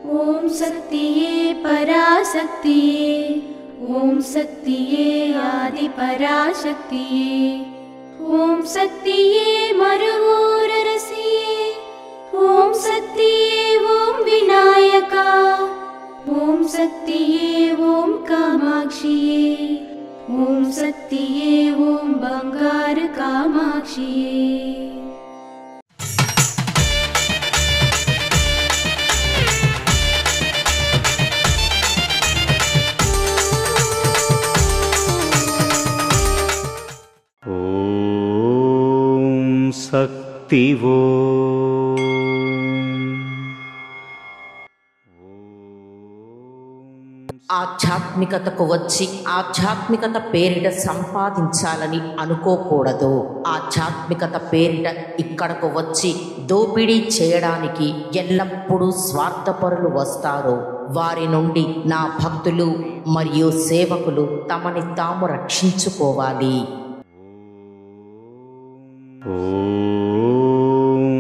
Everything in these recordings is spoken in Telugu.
ओम शक्तिये पराशक्तिये, ओम शक्तिये आदि पराशक्तिये, ओम शक्तिये मरुवोररसिये, ओम शक्तिये ओम विनायका, ओम शक्तिये ओम कामाक्षिये, ओम शक्तिये ओम बंगार कामाक्षिये। ओम शक्ति वो ఆధ్యాత్మికతకు వచ్చి ఆధ్యాత్మికత పేరిట సంపాదించాలని అనుకోకూడదు. ఆధ్యాత్మికత పేరిట ఇక్కడకు వచ్చి దోపిడీ చేయడానికి ఎల్లప్పుడూ స్వార్థపరులు వస్తారు. వారి నుండి నా భక్తులు మరియు సేవకులు తమని తాము రక్షించుకోవాలి. ఓం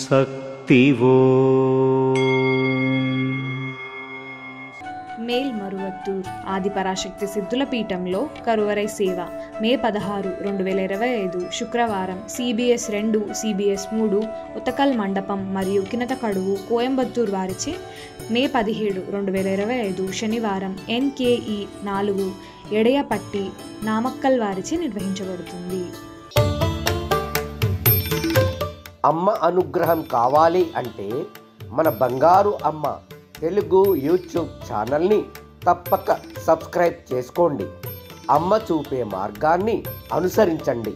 శక్తి वो మేల్ మరువత్తూర్ ఆది పరాశక్తి సిద్ధుల పీఠంలో కరువరై సేవ మే 16, 2025 శుక్రవారం CBS 2, CBS 3 ఉతకల్ మండపం మరియు కినత కడువు కోయంబత్తూర్ వారిచే మే 17, 2025 శనివారం NKE 4 ఎడయపట్టి నామక్కల్ వారిచే నిర్వహించబడుతుంది. అమ్మ అనుగ్రహం కావాలి అంటే మన బంగారు అమ్మ తెలుగు యూట్యూబ్ ఛానల్ని తప్పక సబ్స్క్రైబ్ చేసుకోండి. అమ్మ చూపే మార్గాన్ని అనుసరించండి.